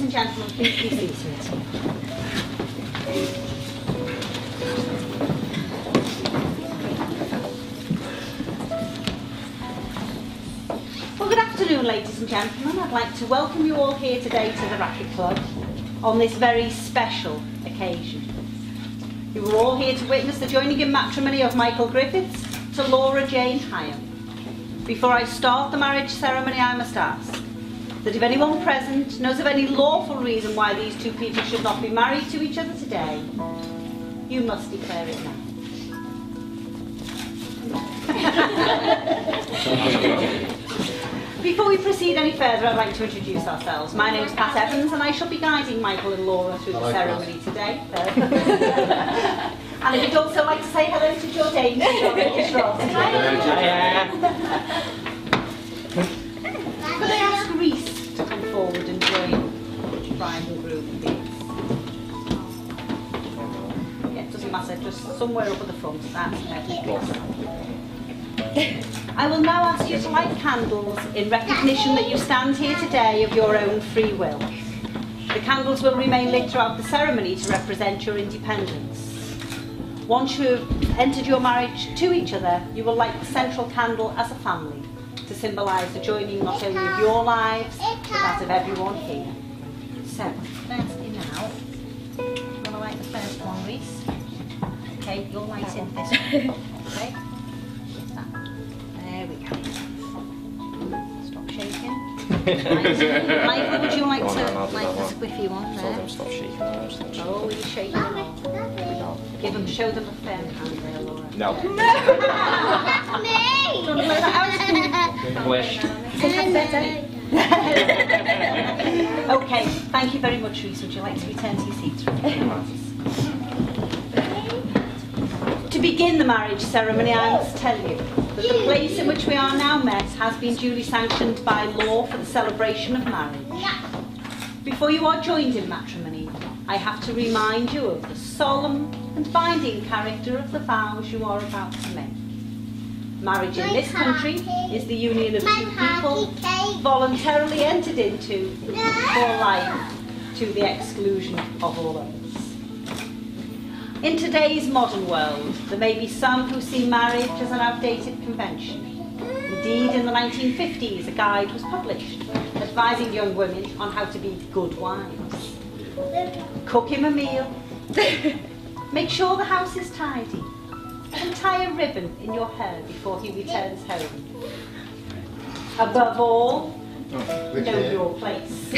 and gentlemen, please be seated. Well, good afternoon, ladies and gentlemen. I'd like to welcome you all here today to the Racket Club on this very special occasion. You were all here to witness the joining in matrimony of Michael Griffiths to Laura Jane Hyam. Before I start the marriage ceremony, I must ask that if anyone present knows of any lawful reason why these two people should not be married to each other today, you must declare it now. Before we proceed any further, I'd like to introduce ourselves. My name is Pat Evans and I shall be guiding Michael and Laura through the ceremony today. And if you'd also like to say hello to Jordan, could I ask Reese to come forward and join bride and groom, please? Yeah, it doesn't matter, just somewhere up at the front. That's I will now ask you to light candles in recognition that you stand here today of your own free will. The candles will remain lit throughout the ceremony to represent your independence. Once you have entered your marriage to each other, you will light the central candle as a family to symbolise the joining not only of your lives, but that of everyone here. So, can I ask you now, you want to light the first one, Reese? Okay, you're lighting this one. Okay? There we go. Stop shaking. Michael, would you like to light the squiffy one there? Stop shaking. Oh, you're shaking them all. Show them a firm hand there, Laura. No. That's me! Don't blow that out. Wish. Okay, thank you very much, Reese. Would you like to return to your seats? To begin the marriage ceremony, I must tell you that the place in which we are now met has been duly sanctioned by law for the celebration of marriage. Before you are joined in matrimony, I have to remind you of the solemn and binding character of the vows you are about to make. Marriage in this country is the union of two people voluntarily entered into for life to the exclusion of all others. In today's modern world, there may be some who see marriage as an outdated convention. Indeed, in the 1950s, a guide was published advising young women on how to be good wives. Cook him a meal, make sure the house is tidy, and tie a ribbon in your hair before he returns home. Above all, know your place.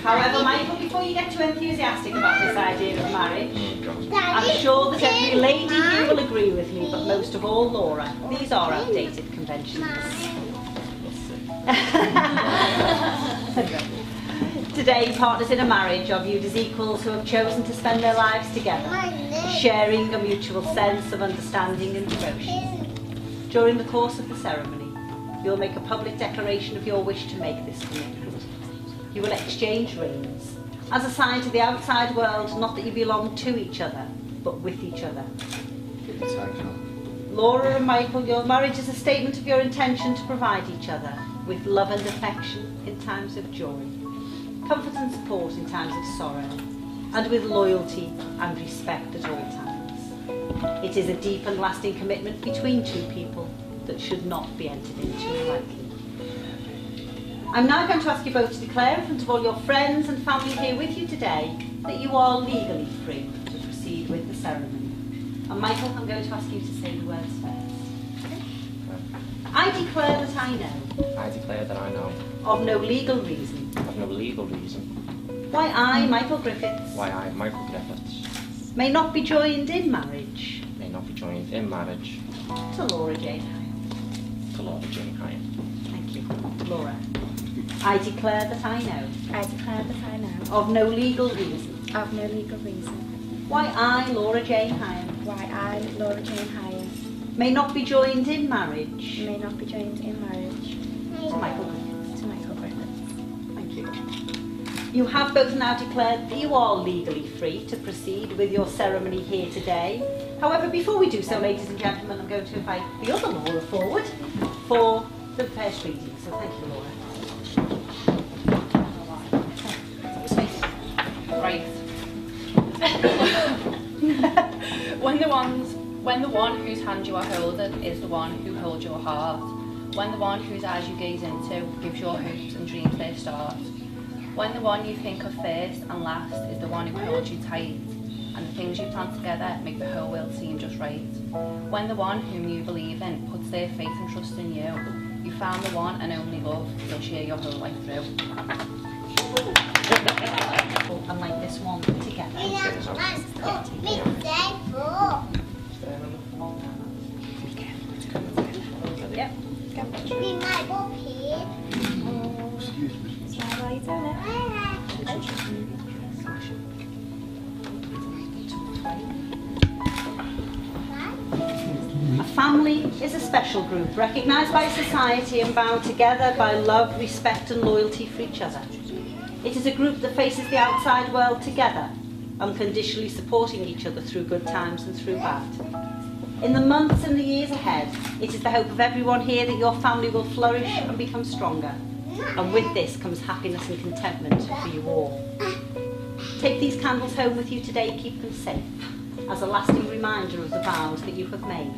However, Michael, before you get too enthusiastic about this idea of marriage, I'm sure that every lady here will agree with me, but most of all Laura, these are outdated conventions. Today, partners in a marriage are viewed as equals who have chosen to spend their lives together, sharing a mutual sense of understanding and devotion. During the course of the ceremony, you'll make a public declaration of your wish to make this commitment. You will exchange rings as a sign to the outside world, not that you belong to each other, but with each other. Laura and Michael, your marriage is a statement of your intention to provide each other with love and affection in times of joy, comfort and support in times of sorrow, and with loyalty and respect at all times. It is a deep and lasting commitment between two people that should not be entered into lightly. I'm now going to ask you both to declare in front of all your friends and family here with you today that you are legally free to proceed with the ceremony. And Michael, I'm going to ask you to say the words first. I declare that I know. I declare that I know. Of no legal reason. Of no legal reason. Why I, Michael Griffiths. Why I, Michael Griffiths. May not be joined in marriage. May not be joined in marriage. To Laura Jane Hyam. To Laura Jane Hyam. Thank you. Laura. I declare that I know. I declare that I know. Of no legal reason. Of no legal reason. Why I, Laura Jane Hyam. Why I, Laura Jane Hyam. May not be joined in marriage. May not be joined in marriage. To Michael Griffiths. To Michael Griffiths. Thank you. You have both now declared that you are legally free to proceed with your ceremony here today. However, before we do so, ladies and gentlemen, I'm going to invite the other Laura forward for the first reading. So thank you, Laura. Right. When the one whose hand you are holding is the one who holds your heart. When the one whose eyes you gaze into gives your hopes and dreams their start. When the one you think of first and last is the one who holds you tight, and the things you plan together make the whole world seem just right. When the one whom you believe in puts their faith and trust in you, you found the one and only love you'll share your whole life through. And like this one together. Yep. A family is a special group recognised by society and bound together by love, respect and loyalty for each other. It is a group that faces the outside world together, unconditionally supporting each other through good times and through bad. In the months and the years ahead, it is the hope of everyone here that your family will flourish and become stronger. And with this comes happiness and contentment for you all. Take these candles home with you today, keep them safe, as a lasting reminder of the vows that you have made.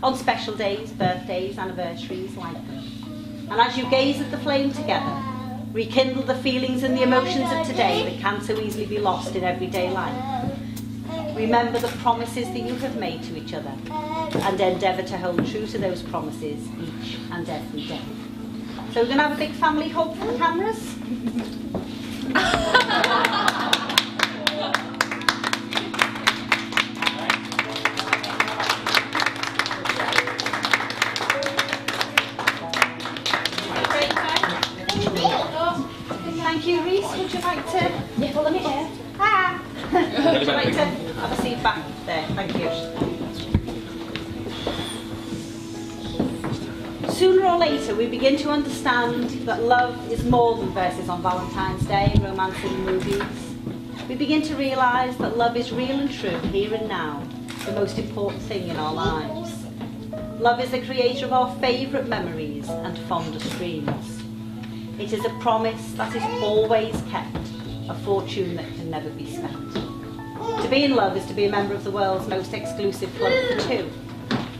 On special days, birthdays, anniversaries, like them. And as you gaze at the flame together, rekindle the feelings and the emotions of today that can so easily be lost in everyday life. Remember the promises that you have made to each other and endeavour to hold true to those promises each and every day. So we're going to have a big family hug for the cameras. Thank you, Reese. Would you like to follow me here? Ah. Would you like to have a seat back there? Thank you. Sooner or later, we begin to understand that love is more than verses on Valentine's Day and romance in movies. We begin to realise that love is real and true, here and now, the most important thing in our lives. Love is the creator of our favourite memories and fondest dreams. It is a promise that is always kept, a fortune that can never be spent. To be in love is to be a member of the world's most exclusive club for two.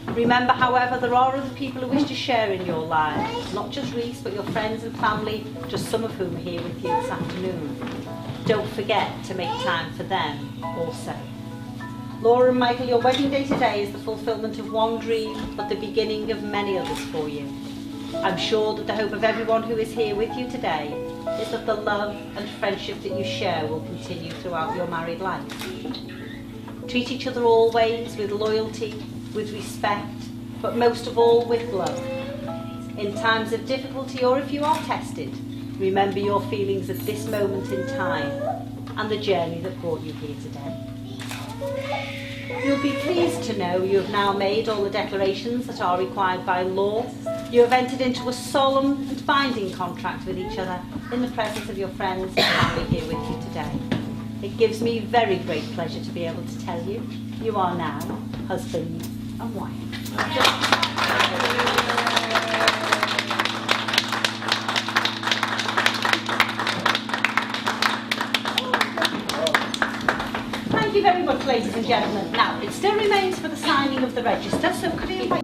Remember, however, there are other people who wish to share in your lives, not just Reese, but your friends and family, just some of whom are here with you this afternoon. Don't forget to make time for them also. Laura and Michael, your wedding day today is the fulfilment of one dream, but the beginning of many others for you. I'm sure that the hope of everyone who is here with you today is that the love and friendship that you share will continue throughout your married life. Treat each other always with loyalty, with respect, but most of all with love. In times of difficulty, or if you are tested, remember your feelings at this moment in time and the journey that brought you here today. You'll be pleased to know you have now made all the declarations that are required by law. You have entered into a solemn and binding contract with each other in the presence of your friends and family here with you today. It gives me very great pleasure to be able to tell you, you are now husband and wife. Thank you very much, ladies and gentlemen. Now, it still remains for the signing of the register, so could you invite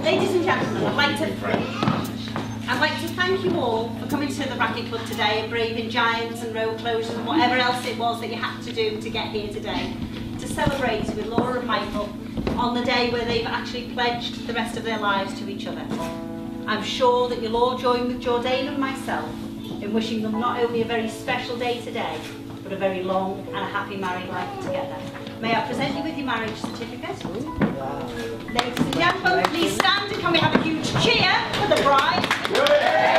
Ladies and gentlemen, I'd like to thank you all for coming to the Racquet Club today and braving giants and road closures and whatever else it was that you had to do to get here today to celebrate with Laura and Michael on the day where they've actually pledged the rest of their lives to each other. I'm sure that you'll all join with Jourdain and myself in wishing them not only a very special day today, but a very long and a happy married life together. May I present you with your marriage certificate? Ladies and gentlemen, please stand and can we have a huge cheer for the bride?